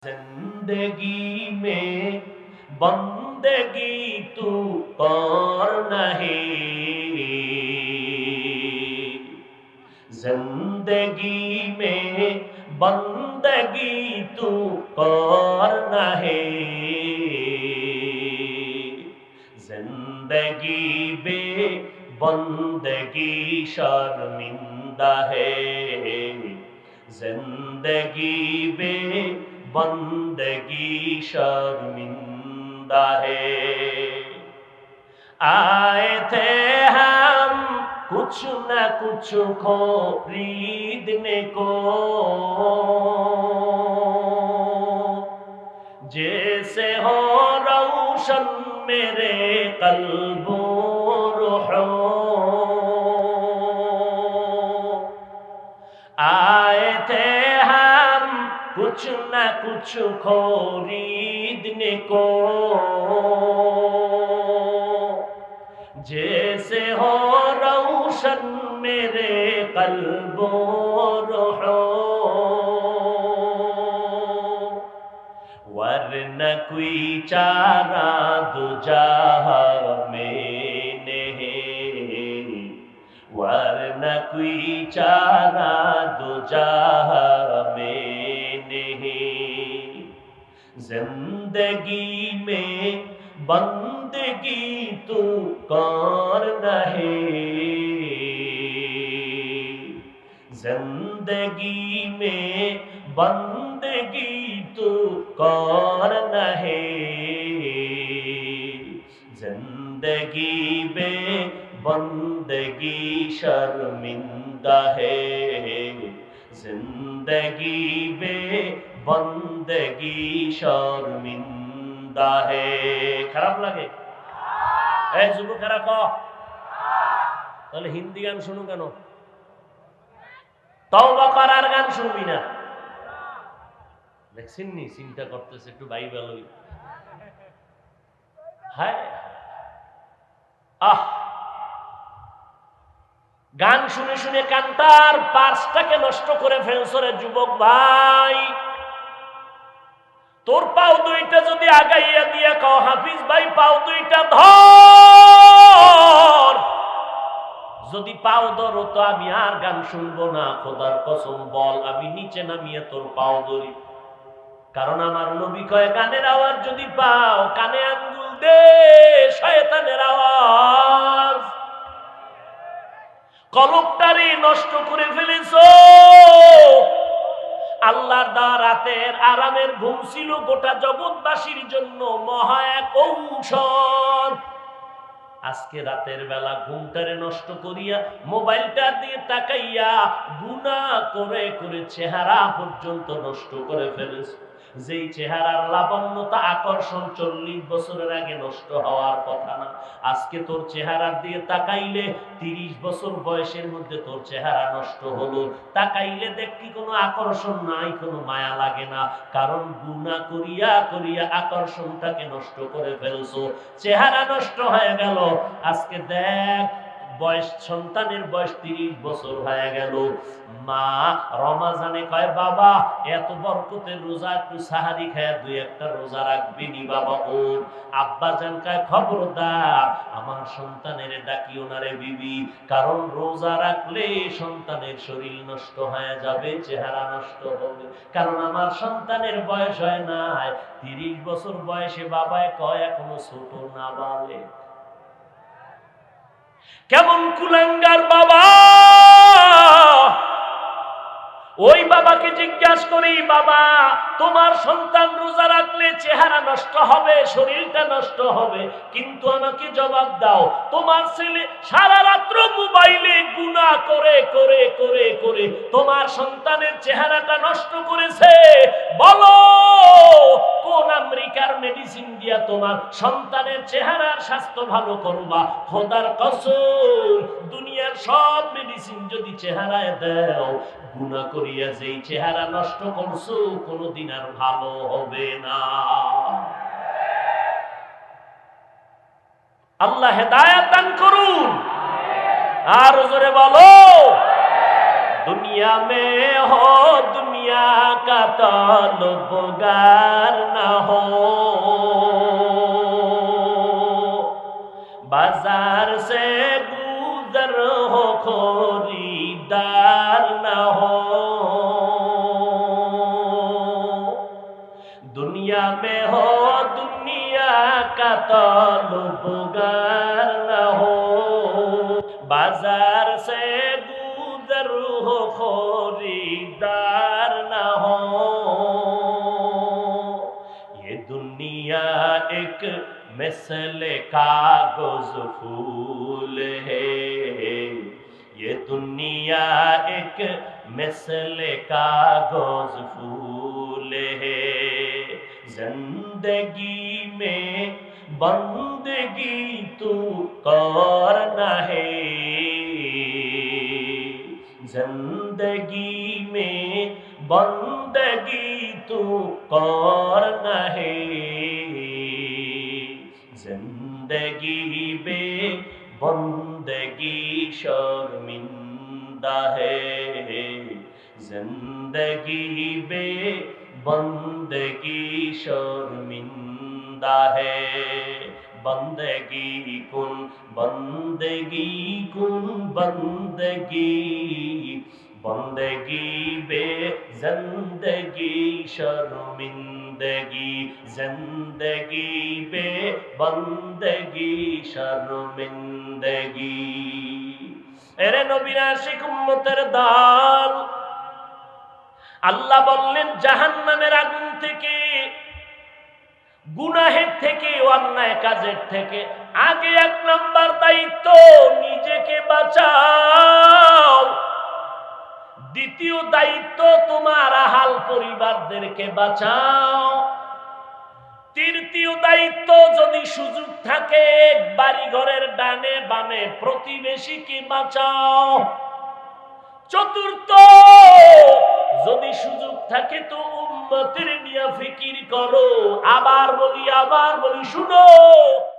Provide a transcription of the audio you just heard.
जिंदगी में बंदगी तू और नहीं, जिंदगी में बंदगी तू और नहीं, जिंदगी बे बंदगी शर्मिंदा है, जिंदगी बे बंदगी शर्मिंदा है। आए थे हम कुछ न कुछ खरीदने को, जैसे हो रोशन मेरे कल्बो रूहो। आए थे कुछ न कुछ खरीदने को, जैसे हो रोशन मेरे कल्बो रूहो, वरना कोई चारा दुजाहा में नहीं, वरना कोई चारा दुजाहा में नहीं, जिंदगी में बंदगी तू कौन नहीं, जिंदगी में बंदगी तू कौन नहीं, जिंदगी में बंदगी शर्मिंदा है, जिंदगी में बंदगी शर्मिंदा है। খারাপ লাগে? এই যুবকেরা কও, তাহলে হিন্দি গান শুনো কেন? তওবা করার গান শুনবি না? দেখছেন নি, চিন্তা করতেছে একটু বাইবেল ওই। হ্যাঁ, গান শুনে শুনে কান্তার পার্সটাকে নষ্ট করে ফেলছরে যুবক ভাই। তোর পাও দুইটা যদি আগাইয়া দিয়া কও, হাফিজ ভাই পাও দুইটা ধর, যদি পাও ধরো তো আমি আর গান শুনবো না, খোদার কসম বল আমি নিচে নামিয়ে তোর পাও ধরি। কারণ আমার নবী কয়, গানের আওয়াজ যদি পাও কানে আঙ্গুল দে, শয়তানের আওয়াজ। কলবটারে নষ্ট করে ফেলেছো। আল্লাহর দেওয়া রাতের আরামের ঘুম ছিল গোটা জগৎবাসীর জন্য মহা এক ঔষধ। আজকে রাতের বেলা ঘুমটারে নষ্ট করিয়া মোবাইলটা দিয়ে তাকাইয়া গুনাহ করে করে চেহারা পর্যন্ত নষ্ট করে ফেলেছে। যেই চেহারার লাবণ্যতা আকর্ষণ 40 বছরের আগে নষ্ট হওয়ার কথা না, আজকে তোর চেহারা দিয়ে তাকাইলে 30 বছর বয়সের মধ্যে তোর চেহারা নষ্ট হলো। তাকাইলে দেখি কোনো আকর্ষণ নাই, কোনো মায়া লাগে না, কারণ গুনাহ করিয়া করিয়া আকর্ষণটাকে নষ্ট করে ফেলছো, চেহারা নষ্ট হয়ে গেল। আজকে দেখ বয়স, সন্তানের বয়স 30 বছর হয়ে গেল। মা রমাজানে কয়, বাবা এত বরকতের রোজা, একটু সাহারি খায় দুই একটা রোজা রাখবি নি বাবা। ও আব্বা জান কয়, খবরদার আমার সন্তানের ডাকিও না রে বিবি, কারণ রোজা রাখলে সন্তানের শরীর নষ্ট হয়ে যাবে, চেহারা নষ্ট হবে। কারণ আমার সন্তানের বয়স হয় নাই 30 বছর বয়সে, বাবায় কয় এখনো ছোট না বালে। কেমন কুলাঙ্গার বাবা! ওই বাবাকে জিজ্ঞাসা করি, বাবা তোমার সন্তান রোজা রাখলে চেহারা নষ্ট হবে, শরীরটা নষ্ট হবে, কিন্তু আমাকে জবাব দাও, তোমার ছেলে সারা রাত্র মোবাইলে গুনাহ করে করে করে করে তোমার সন্তানের চেহারাটা নষ্ট করেছে, বলো কোন আমেরিকার মেডিসিন দিয়া তোমার সন্তানের চেহারার স্বাস্থ্য ভালো করবা? খোদার কসম দুনিয়ার সব মেডিসিন যদি চেহারায় দাও, গুনাহ করিয়া যেই চেহারা নষ্ট করছো কোনদিন আর ভালো হবে না। আল্লাহ হেদায়েত দান করুন। আর জোরে বলো, दुनिया में हो दुनिया का तलबगार न हो, बाजार से गुजर हो खरीदार न हो। दुनिया में हो दुनिया का तलबगार न हो, बाजार से गुजर हो खरीदार न हो। ये दुनिया एक मिसले कागज फूल है, ये दुनिया एक मिसले कागज फूल है। जिंदगी में बंदगी तू करना है, जिंदगी में बंदगी तू करना है। जिंदगी बे बंदगी शर्मिंदा है, जिंदगी बे बंदगी शर्मिंदा है। बंदगी कुन बंदगी कुन बंदगी, बंदगी बे जिंदगी शर्मिंदगी, जिंदगी बे बंदगी शर्मिंदगी। এরে নবীর আশিক উম্মতের দল, আল্লাহ বললেন জাহান্নামের আগুন থেকে, গুনাহের থেকে, অন্যায় কাজের থেকে আগে এক নাম্বার দায়িত্ব নিজেকে বাঁচাও। দ্বিতীয় দায়িত্ব তোমার আহাল পরিবারদেরকে বাঁচাও। তৃতীয় দায়িত্ব যদি সুযোগ থাকে বাড়ি ঘরের ডানে বামে প্রতিবেশীকে বাঁচাও। চতুর্থ যদি সুযোগ থাকে তো উম্মতের নিয়ে ফিকির করো। আবার বলি শুনো।